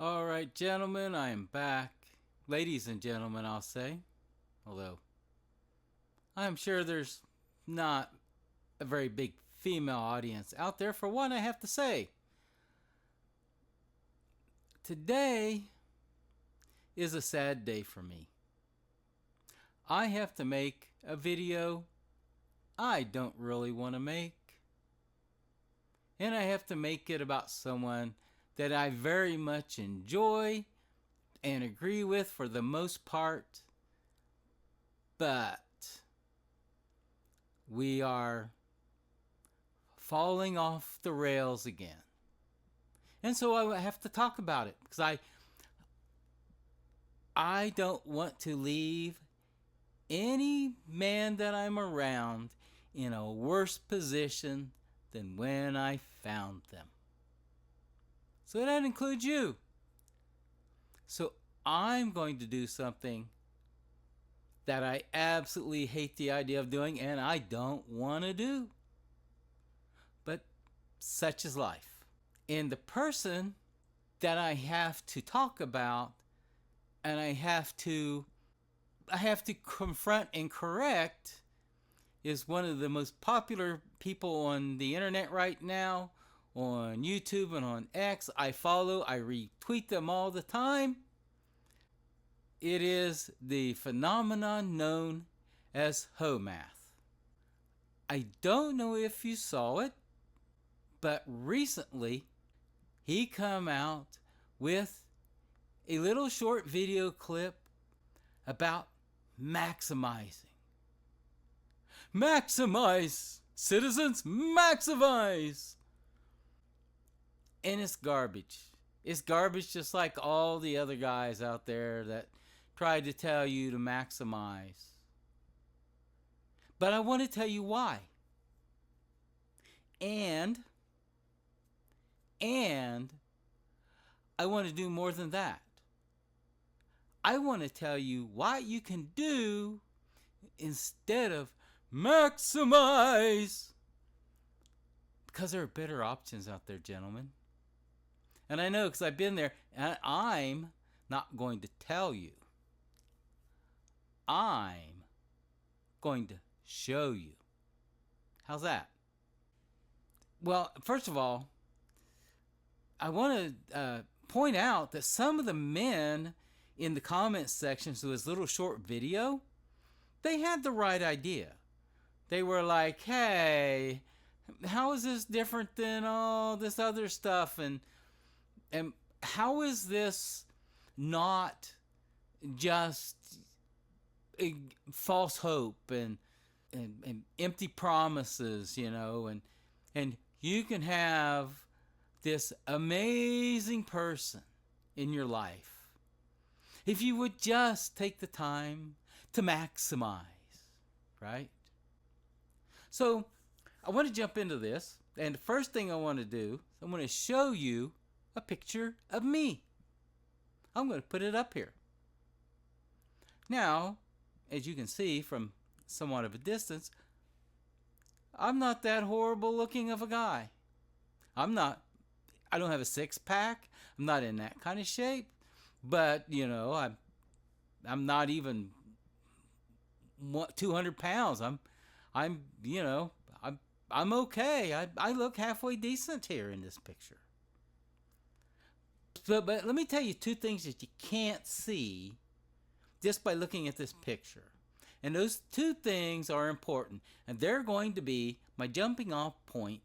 All right, gentlemen, I am back. Ladies and gentlemen, I'll say. Although, I'm sure there's not a very big female audience out there. For one, I have to say, today is a sad day for me. I have to make a video I don't really want to make. And I have to make it about someone that I very much enjoy and agree with for the most part. But we are falling off the rails again. And so I have to talk about it because I don't want to leave any man that I'm around in a worse position than when I found them. So that includes you. So I'm going to do something that I absolutely hate the idea of doing and I don't want to do. But such is life. And the person that I have to talk about and I have to confront and correct is one of the most popular people on the internet right now, on YouTube and on X. I follow, I retweet them all the time. It is the phenomenon known as HOMAth. I don't know if you saw it, but recently he come out with a little short video clip about maximizing. Maximize! Citizens, maximize! And it's garbage. It's garbage just like all the other guys out there that try to tell you to maximize. But I want to tell you why. And I want to do more than that. I want to tell you what you can do instead of maximize. Because there are better options out there, gentlemen. And I know because I've been there, and I'm not going to tell you. I'm going to show you. How's that? Well, first of all, I want to point out that some of the men in the comments sections of this little short video, they had the right idea. They were like, hey, how is this different than all this other stuff? And how is this not just a false hope and empty promises, you know? And you can have this amazing person in your life if you would just take the time to maximize, right? So I want to jump into this, and the first thing I want to do, I'm going to show you a picture of me. I'm going to put it up here. Now, as you can see from somewhat of a distance, I'm not that horrible looking of a guy. I don't have a six-pack. I'm not in that kind of shape. But, you know, I'm not even 200 pounds. I'm okay. I look halfway decent here in this picture. But let me tell you two things that you can't see just by looking at this picture. And those two things are important. And they're going to be my jumping off point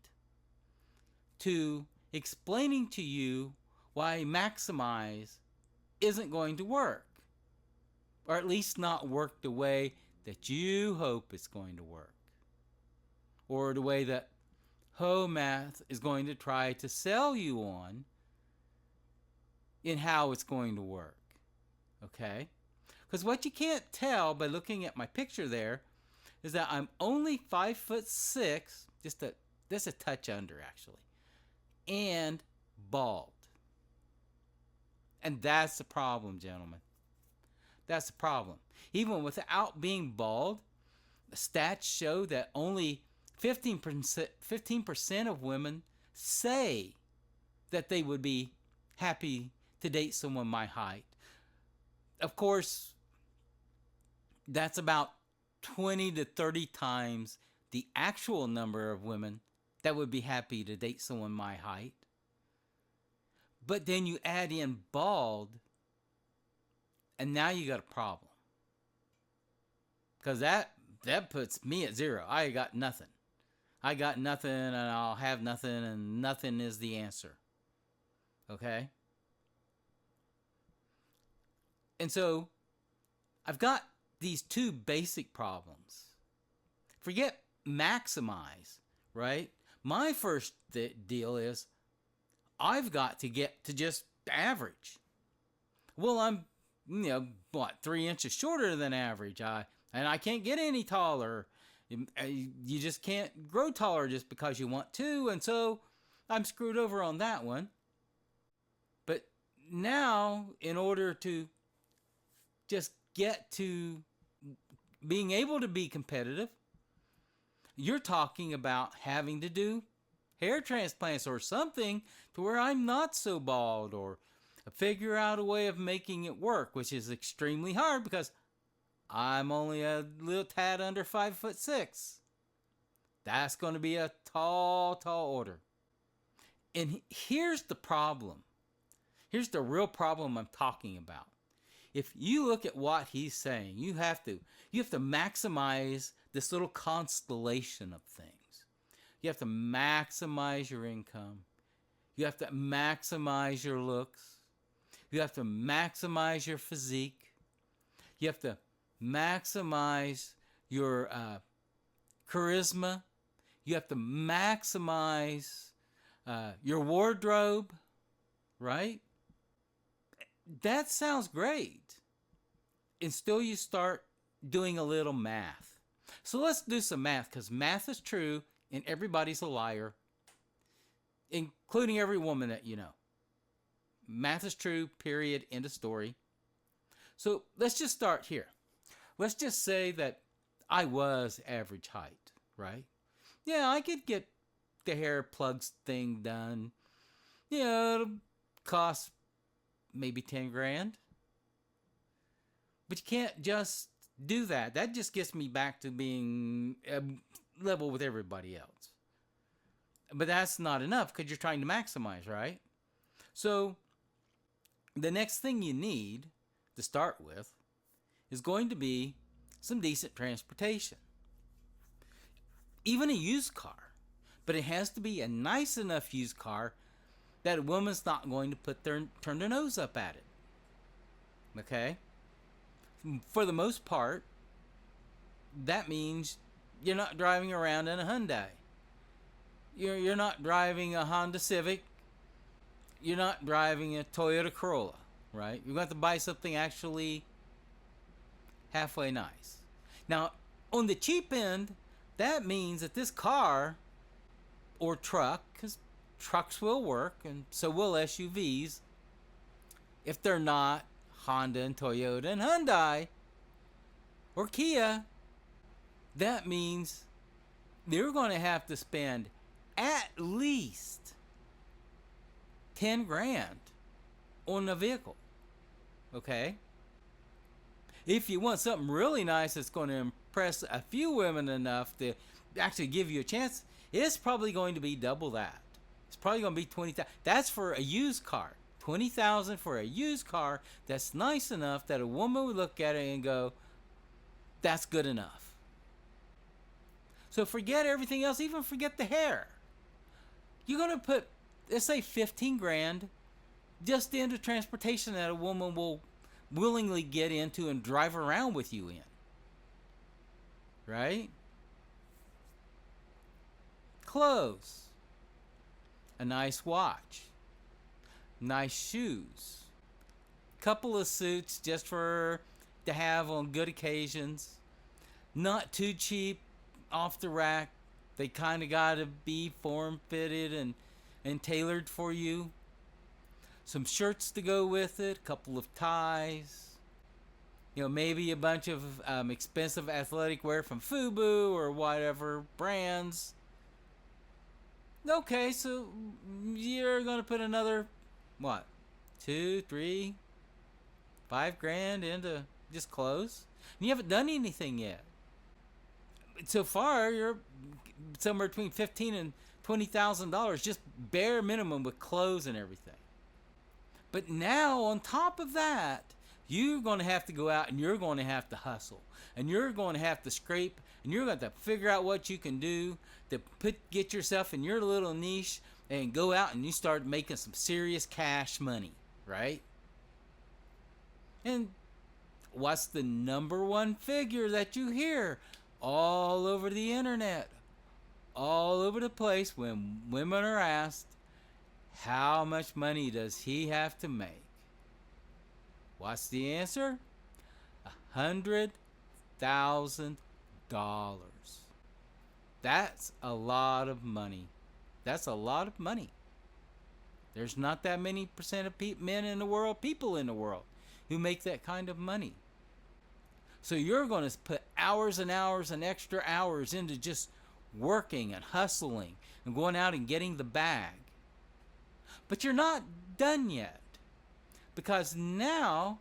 to explaining to you why maximize isn't going to work. Or at least not work the way that you hope it's going to work. Or the way that HOMAth is going to try to sell you on in how it's going to work. Okay? Because what you can't tell by looking at my picture there is that I'm only 5'6", just a touch under actually, and bald. And that's the problem, gentlemen. That's the problem. Even without being bald, the stats show that only 15% of women say that they would be happy to date someone my height. Of course, that's about 20 to 30 times the actual number of women that would be happy to date someone my height. But then you add in bald, and now you got a problem. Because that puts me at zero. I got nothing. I got nothing, and I'll have nothing, and nothing is the answer. Okay? And so, I've got these two basic problems. Forget maximize, right? My first deal is I've got to get to just average. Well, I'm, 3 inches shorter than average. And I can't get any taller. You just can't grow taller just because you want to. And so I'm screwed over on that one. But now, in order to just get to being able to be competitive, you're talking about having to do hair transplants or something to where I'm not so bald, or figure out a way of making it work, which is extremely hard because I'm only a little tad under 5'6". That's going to be a tall order. And here's the problem. Here's the real problem I'm talking about. If you look at what he's saying, you have to maximize this little constellation of things. You have to maximize your income. You have to maximize your looks. You have to maximize your physique. You have to maximize your charisma. You have to maximize your wardrobe, right? That sounds great. And still you start doing a little math. So let's do some math, because math is true and everybody's a liar, including every woman that you know. Math is true, period, end of story. So let's just start here. Let's just say that I was average height, right? Yeah, I could get the hair plugs thing done. It'll cost maybe 10 grand. But you can't just do that. That just gets me back to being level with everybody else. But that's not enough because you're trying to maximize, right? So the next thing you need to start with is going to be some decent transportation. Even a used car. But it has to be a nice enough used car that a woman's not going to turn their nose up at it. Okay? For the most part, that means you're not driving around in a Hyundai. You're not driving a Honda Civic. You're not driving a Toyota Corolla, right? You're going to have to buy something actually halfway nice. Now, on the cheap end, that means that this car or truck, because trucks will work and so will SUVs, if they're not Honda and Toyota and Hyundai or Kia, that means they're going to have to spend at least 10 grand on a vehicle. Okay? If you want something really nice that's going to impress a few women enough to actually give you a chance, it's probably going to be double that. It's probably going to be 20,000. That's for a used car. 20,000 for a used car that's nice enough that a woman would look at it and go, that's good enough. So forget everything else, even forget the hair. You're going to put, let's say 15 grand just into transportation that a woman will willingly get into and drive around with you in. Right? Clothes. A nice watch. Nice shoes. Couple of suits just to have on good occasions. Not too cheap, off the rack. They kind of got to be form-fitted and tailored for you. Some shirts to go with it. A couple of ties. Maybe a bunch of expensive athletic wear from FUBU or whatever brands. Okay, so you're going to put another, what, 2, 3, 5 grand into just clothes. And you haven't done anything yet. So far, you're somewhere between $15,000 and $20,000, just bare minimum with clothes and everything. But now, on top of that, you're going to have to go out and you're going to have to hustle. And you're going to have to scrape and you're going to have to figure out what you can do to get yourself in your little niche and go out and you start making some serious cash money, right? And what's the number one figure that you hear all over the internet, all over the place when women are asked, how much money does he have to make? What's the answer? $100,000. That's a lot of money. That's a lot of money. There's not that many percent of men in the world, people in the world, who make that kind of money. So you're going to put hours and hours and extra hours into just working and hustling and going out and getting the bag. But you're not done yet, because now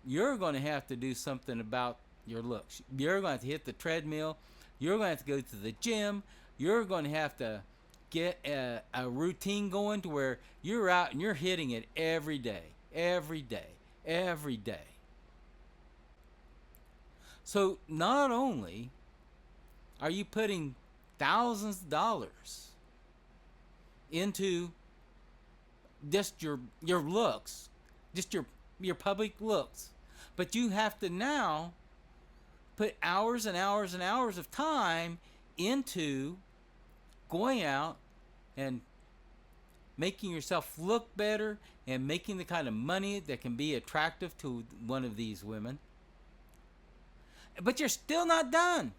you're going to have to do something about your looks. You're going to have to hit the treadmill. You're going to have to go to the gym. You're going to have to get a routine going to where you're out and you're hitting it every day, every day, every day. So not only are you putting thousands of dollars into just your looks, just your public looks, but you have to now put hours and hours and hours of time into going out and making yourself look better and making the kind of money that can be attractive to one of these women. But you're still not done,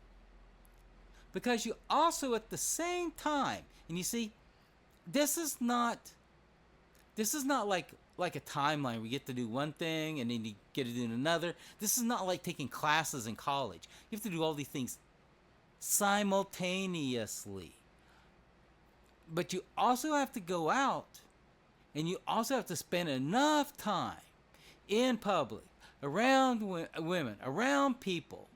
because you also at the same time, and you see, this is not like a timeline. We get to do one thing and then you get to do another. This is not like taking classes in college. You have to do all these things simultaneously. But you also have to go out and you also have to spend enough time in public, around women, around people,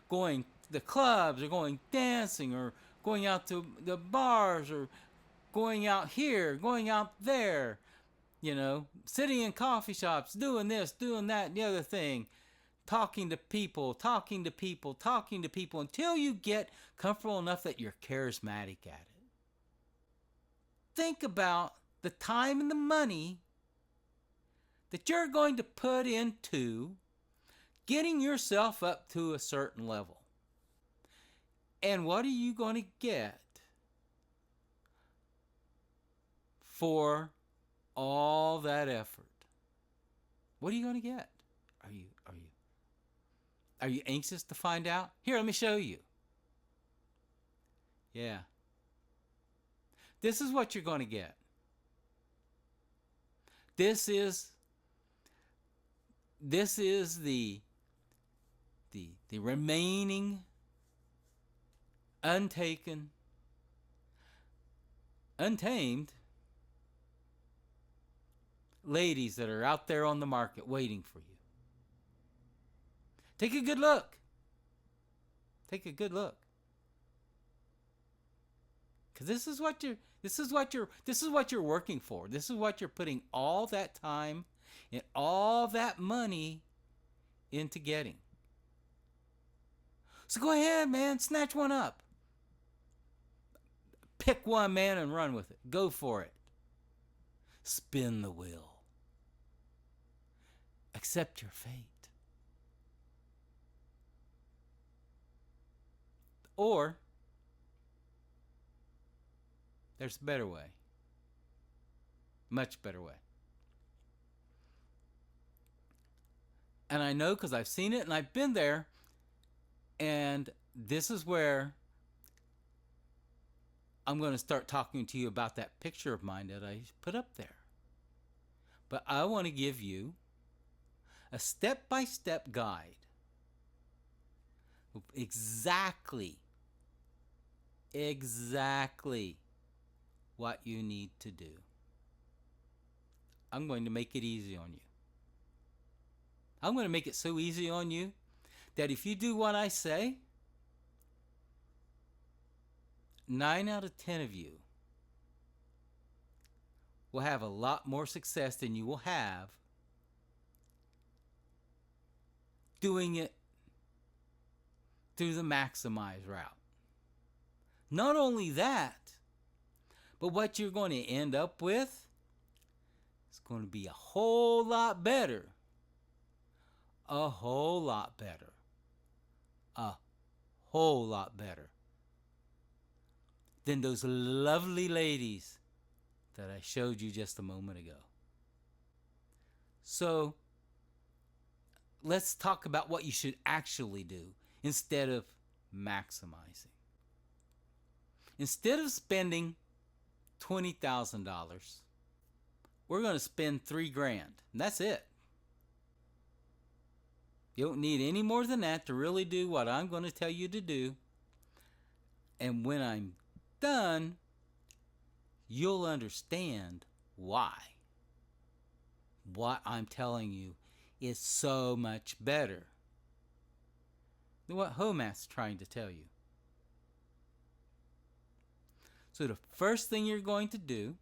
going to the clubs or going dancing or going out to the bars or going out here, going out there, sitting in coffee shops, doing this, doing that, and the other thing, talking to people until you get comfortable enough that you're charismatic at it. Think about the time and the money that you're going to put into getting yourself up to a certain level. And what are you going to get for all that effort? What are you going to get? Are you anxious to find out? Here, let me show you. Yeah. This is what you're going to get. This is the remaining untaken, untamed ladies that are out there on the market waiting for you. Take a good look. Take a good look. Because this is what you're working for. This is what you're putting all that time and all that money into getting. So go ahead, man, snatch one up. Pick one, man, and run with it. Go for it. Spin the wheel. Accept your fate. Or there's a better way. Much better way. And I know because I've seen it and I've been there. And this is where I'm going to start talking to you about that picture of mine that I put up there. But I want to give you a step-by-step guide of exactly what you need to do. I'm going to make it easy on you. I'm going to make it so easy on you that if you do what I say, 9 out of 10 of you will have a lot more success than you will have doing it through the maximize route. Not only that, but what you're going to end up with is going to be a whole lot better. A whole lot better. A whole lot better than those lovely ladies that I showed you just a moment ago. So, let's talk about what you should actually do instead of maximizing. Instead of spending $20,000, we're going to spend $3,000. And that's it. You don't need any more than that to really do what I'm going to tell you to do. And when I'm done, you'll understand why. What I'm telling you is so much better than what HOMAS's trying to tell you. So the first thing you're going to do,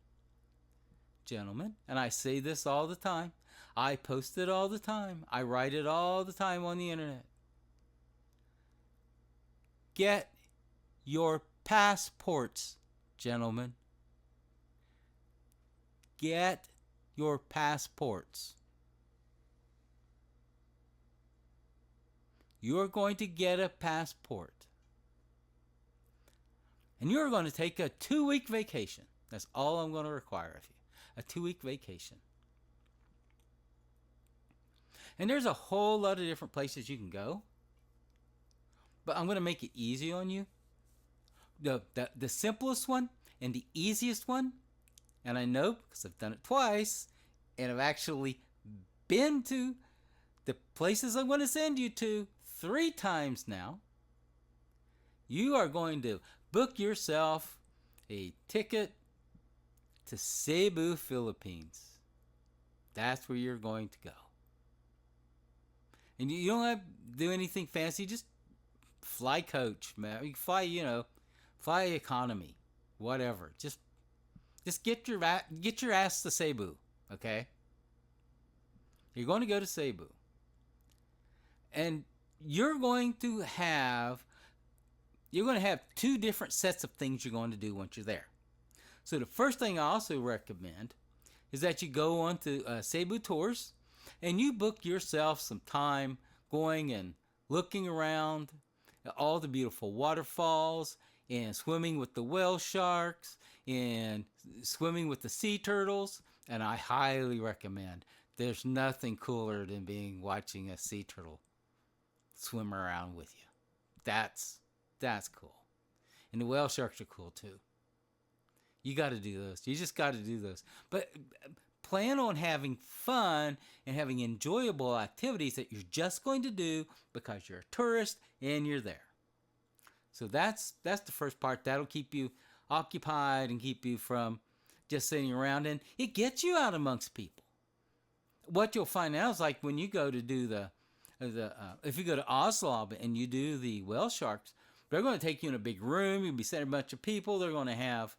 gentlemen, and I say this all the time, I post it all the time, I write it all the time on the internet. Get your passports, gentlemen. Get your passports. You're going to get a passport. And you're going to take a 2-week vacation. That's all I'm going to require of you. A 2-week vacation. And there's a whole lot of different places you can go. But I'm going to make it easy on you. The simplest one and the easiest one, and I know because I've done it twice, and I've actually been to the places I'm going to send you to 3 times now. You are going to book yourself a ticket to Cebu, Philippines. That's where you're going to go. And you don't have to do anything fancy. Just fly coach, man. You fly, fly economy, whatever. Just get your ass to Cebu, okay? You're going to go to Cebu. And you're going to have 2 different sets of things you're going to do once you're there. So the first thing I also recommend is that you go on to Cebu Tours and you book yourself some time going and looking around at all the beautiful waterfalls and swimming with the whale sharks and swimming with the sea turtles. And I highly recommend. There's nothing cooler than watching a sea turtle swim around with you. That's cool. And the whale sharks are cool too. You got to do those. You just got to do those. But plan on having fun and having enjoyable activities that you're just going to do because you're a tourist and you're there. So that's the first part. That'll keep you occupied and keep you from just sitting around. And it gets you out amongst people. What you'll find out is like when you go to do if you go to Oslo and you do the whale sharks, they're going to take you in a big room. You'll be sitting a bunch of people. They're going to have,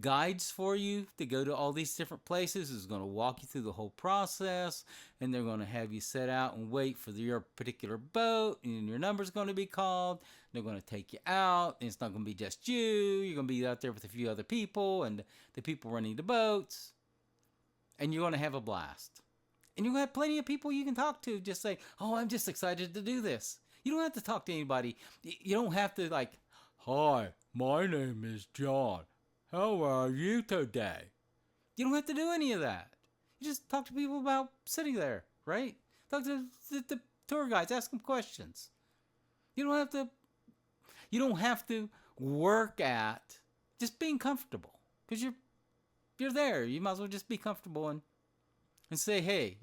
guides for you to go to all these different places. It's going to walk you through the whole process, and they're going to have you set out and wait for your particular boat, and your number's going to be called. They're going to take you out, and it's not going to be just you. You're going to be out there with a few other people and the people running the boats, and you're going to have a blast. And you're going to have plenty of people you can talk to. Just say, oh, I'm just excited to do this. You don't have to talk to anybody. You don't have to hi, my name is John. How are you today? You don't have to do any of that. You just talk to people about sitting there, right? Talk to the tour guides, ask them questions. You don't have to work at just being comfortable, because you're there. You might as well just be comfortable and say, hey,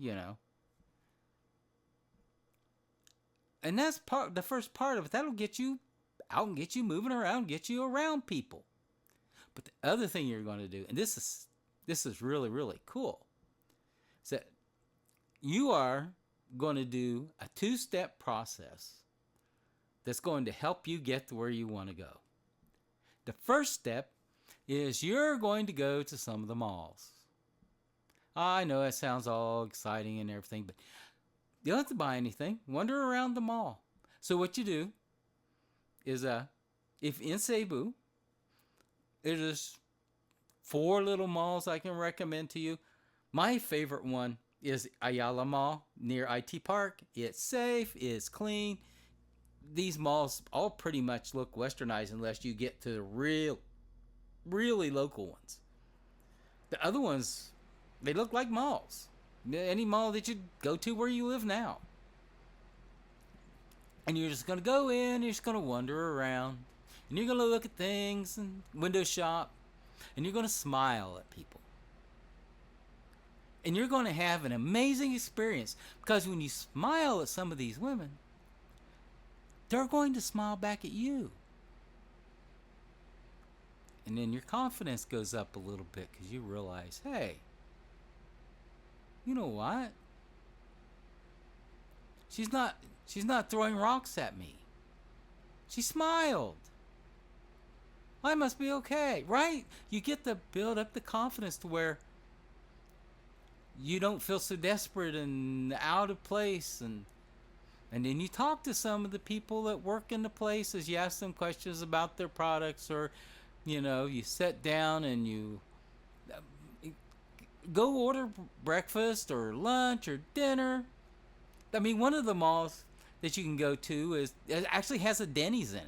And that's the first part of it. That'll get you out and get you moving around, get you around people. But the other thing you're going to do, and this is this is really, really cool. So you are going to do a 2-step process that's going to help you get to where you want to go. The first step is you're going to go to some of the malls. I know that sounds all exciting and everything, but you don't have to buy anything. Wander around the mall. So what you do is, if in Cebu, there's 4 little malls I can recommend to you. My favorite one is Ayala Mall near IT Park. It's safe, it's clean. These malls all pretty much look westernized unless you get to the really local ones. The other ones, they look like malls. Any mall that you go to where you live now. And you're just going to go in, you're just going to wander around. And you're going to look at things and window shop. And you're going to smile at people. And you're going to have an amazing experience. Because when you smile at some of these women, they're going to smile back at you. And then your confidence goes up a little bit because you realize, hey, you know what? She's not throwing rocks at me. She smiled. I must be okay, right? You get to build up the confidence to where you don't feel so desperate and out of place, and then you talk to some of the people that work in the places. You ask them questions about their products, or you sit down and you go order breakfast or lunch or dinner. I mean, one of the malls that you can go to it actually has a Denny's in it.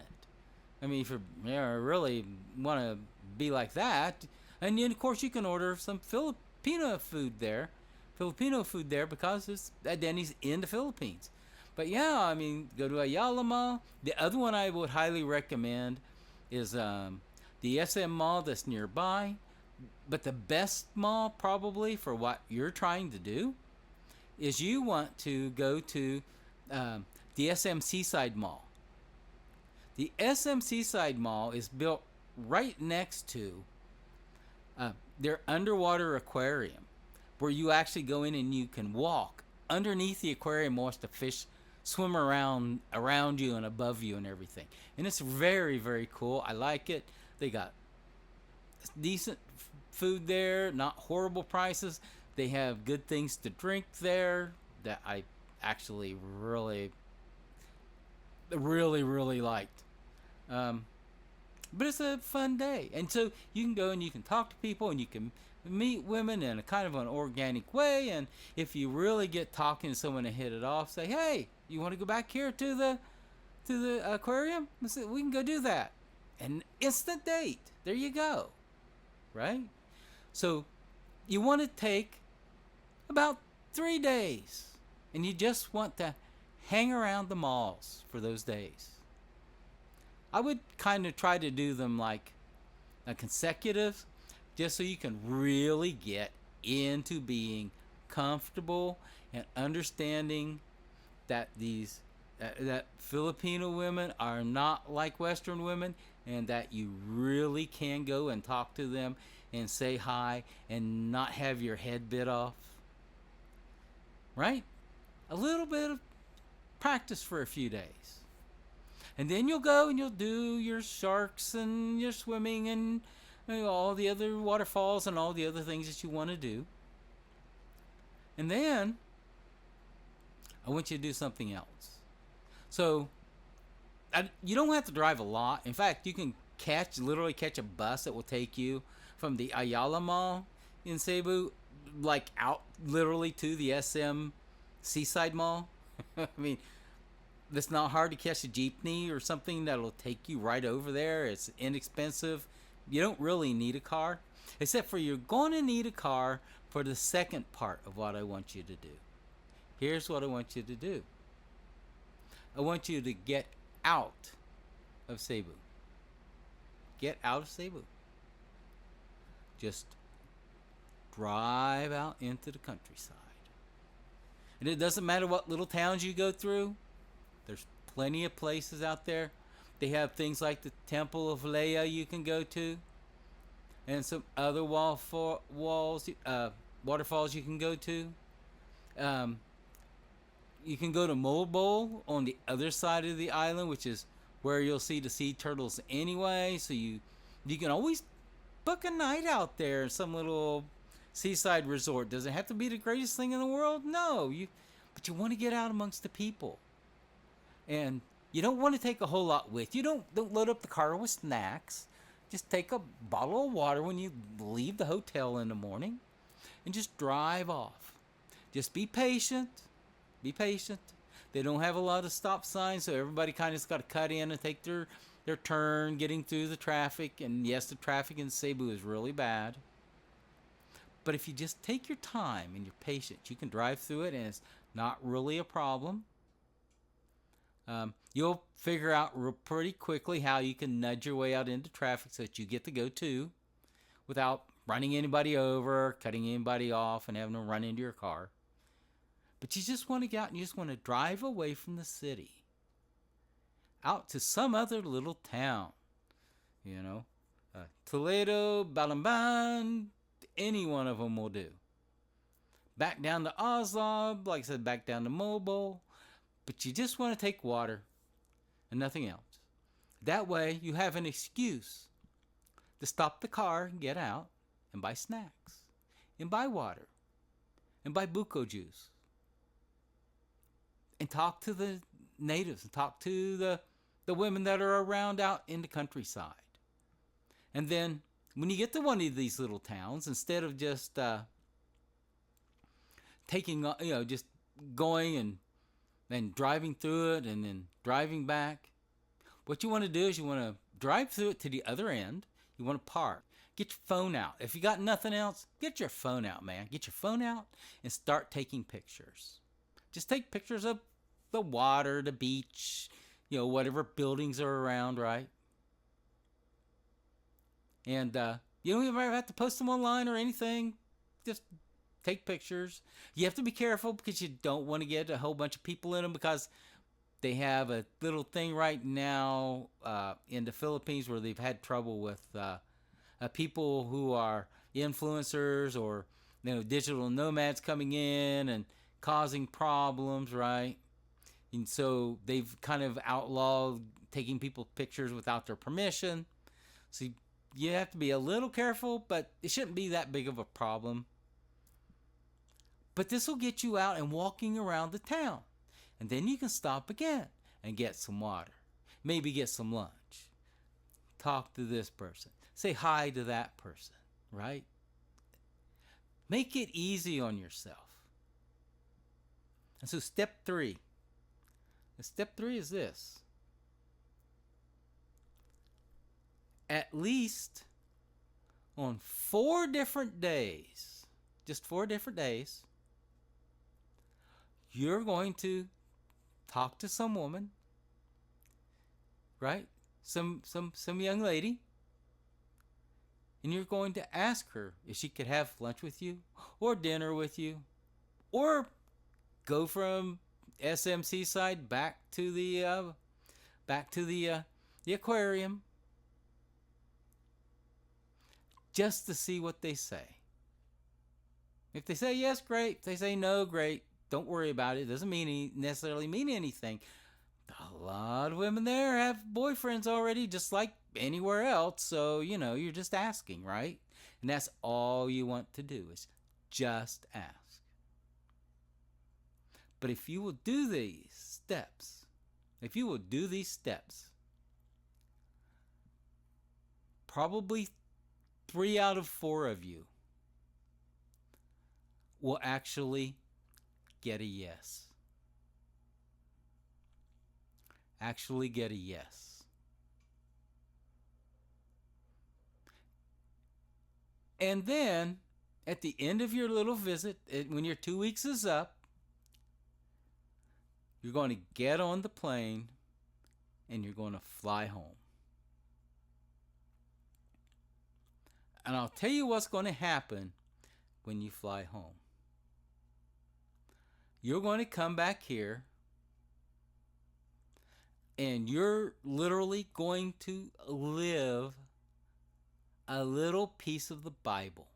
I mean, if you really want to be like that, and then of course you can order some Filipino food there because it's a Denny's in the Philippines. But yeah, I mean, go to Ayala Mall. The other one I would highly recommend is the SM Mall that's nearby. But the best mall probably for what you're trying to do is you want to go to the SM Seaside Mall. The SM Seaside Mall is built right next to their underwater aquarium, where you actually go in and you can walk underneath the aquarium, watch the fish swim around you and above you and everything. And it's very, very cool. I like it. They got decent food there, not horrible prices. They have good things to drink there that I actually really liked. But it's a fun day. And so you can go and you can talk to people and you can meet women in a kind of an organic way. And if you really get talking to someone and hit it off, say, hey, you want to go back here to the aquarium? We can go do that. An instant date. There you go. Right? So you want to take about 3 days. And you just want to hang around the malls for those days. I would kind of try to do them like a consecutive, just so you can really get into being comfortable and understanding that that Filipino women are not like Western women, and that you really can go and talk to them and say hi and not have your head bit off. Right? A little bit of practice for a few days. And then you'll go and you'll do your sharks and your swimming and all the other waterfalls and all the other things that you want to do. And then I want you to do something else. So you don't have to drive a lot. In fact, you can literally catch a bus that will take you from the Ayala Mall in Cebu, like out literally to the SM Seaside Mall. I mean, it's not hard to catch a jeepney or something that'll take you right over there. It's inexpensive. You don't really need a car, except for you're going to need a car for the second part of what I want you to do. Here's what I want you to do. I want you to get out of Cebu. Get out of Cebu. Just drive out into the countryside. And it doesn't matter what little towns you go through. There's plenty of places out there. They have things like the Temple of Leia you can go to. and some other waterfalls you can go to. Um, you can go to Mobile on the other side of the island, which is where you'll see the sea turtles anyway. So you can always book a night out there in some little seaside resort. Does it have to be the greatest thing in the world? No, but you want to get out amongst the people, and you don't want to take a whole lot with you. Don't load up the car with snacks. Just take a bottle of water when you leave the hotel in the morning, and just drive off. Just be patient. Be patient. They don't have a lot of stop signs, so everybody kind of got to cut in and take their turn getting through the traffic. And yes, the traffic in Cebu is really bad. But if you just take your time and you're patient, you can drive through it, and it's not really a problem. You'll figure out pretty quickly how you can nudge your way out into traffic so that you get to go too, without running anybody over, cutting anybody off, and having to run into your car. But you just want to get out and you just want to drive away from the city, out to some other little town, you know, Toledo, Balamban, any one of them will do. Back down to Oslab, like I said, back down to Mobile, but you just want to take water and nothing else. That way you have an excuse to stop the car and get out and buy snacks and buy water and buy buko juice and talk to the natives and talk to the women that are around out in the countryside. And then when you get to one of these little towns, instead of just just going and driving through it and then driving back, what you want to do is you want to drive through it to the other end. You want to park. Get your phone out. If you got nothing else, get your phone out, man. Get your phone out and start taking pictures. Just take pictures of the water, the beach, whatever buildings are around, right? And you don't even have to post them online or anything. Just take pictures. You have to be careful because you don't want to get a whole bunch of people in them, because they have a little thing right now in the Philippines where they've had trouble with people who are influencers or digital nomads coming in and causing problems, right? And so they've kind of outlawed taking people's pictures without their permission. So you have to be a little careful, but it shouldn't be that big of a problem. But this will get you out and walking around the town. And then you can stop again and get some water. Maybe get some lunch. Talk to this person. Say hi to that person, right? Make it easy on yourself. And so step 3. Step 3 is this. At least on 4 different days, just 4 different days, you're going to talk to some woman, right? Some young lady, and you're going to ask her if she could have lunch with you or dinner with you, or go from SMC side back to the aquarium, just to see what they say. If they say yes, great. If they say no, great. Don't worry about it. It doesn't necessarily mean anything. A lot of women there have boyfriends already, just like anywhere else. So, you're just asking, right? And that's all you want to do, is just ask. But if you will do these steps, probably 3 out of 4 of you will actually get a yes. Actually get a yes. And then, at the end of your little visit, when your 2 weeks is up, you're going to get on the plane and you're going to fly home. And I'll tell you what's going to happen when you fly home. You're going to come back here and you're literally going to live a little piece of the Bible.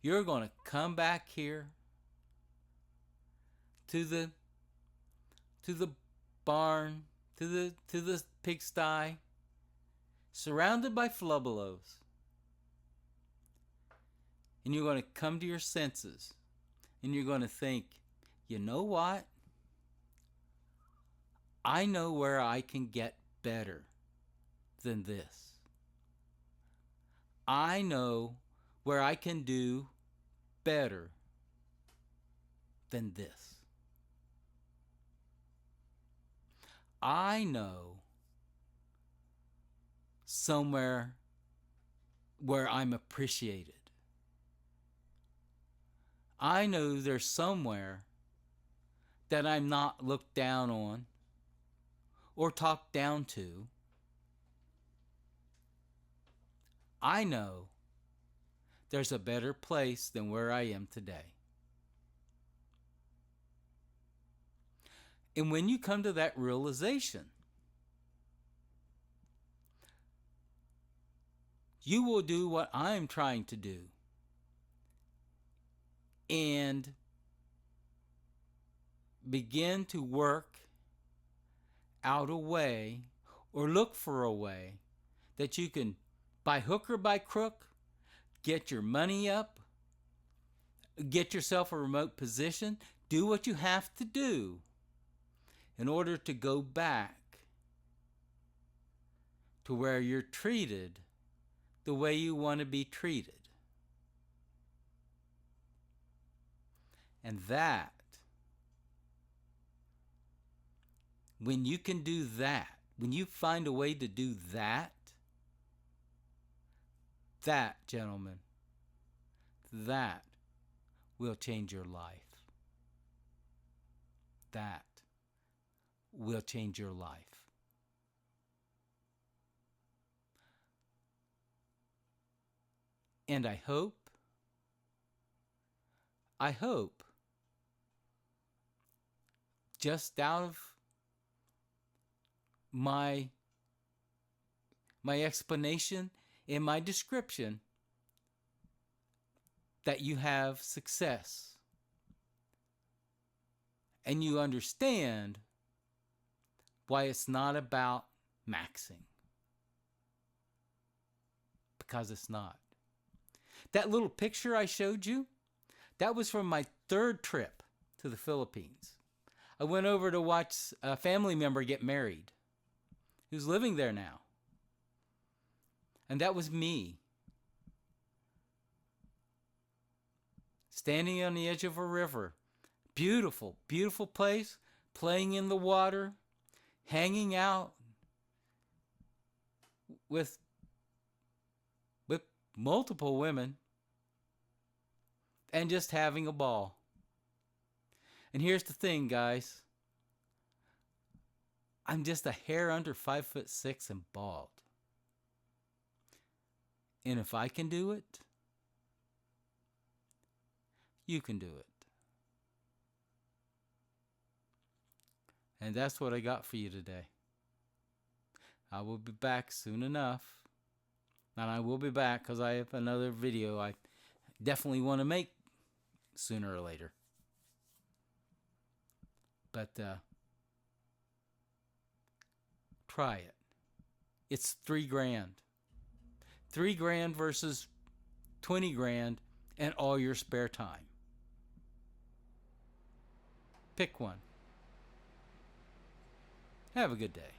You're going to come back here to the barn, to the pigsty, surrounded by flubbelows. And you're going to come to your senses. And you're going to think, you know what? I know where I can get better than this. I know where I can do better than this. I know somewhere where I'm appreciated. I know there's somewhere that I'm not looked down on or talked down to. I know there's a better place than where I am today. And when you come to that realization, you will do what I'm trying to do and begin to work out a way or look for a way that you can, by hook or by crook, get your money up, get yourself a remote position, do what you have to do in order to go back to where you're treated the way you want to be treated. And that, when you can do that, when you find a way to do that, gentlemen, that will change your life. That will change your life. And I hope, just out of my explanation and my description, that you have success and you understand why it's not about maxing, because it's not. That little picture I showed you, that was from my third trip to the Philippines. I went over to watch a family member get married who's living there now. And that was me. Standing on the edge of a river. Beautiful, beautiful place. Playing in the water. Hanging out with multiple women. And just having a ball. And here's the thing, guys. I'm just a hair under 5'6" and bald. And if I can do it, you can do it. And that's what I got for you today. I will be back soon enough. And I will be back because I have another video I definitely want to make sooner or later. But try it. It's $3,000. $3,000 versus $20,000 and all your spare time. Pick one. Have a good day.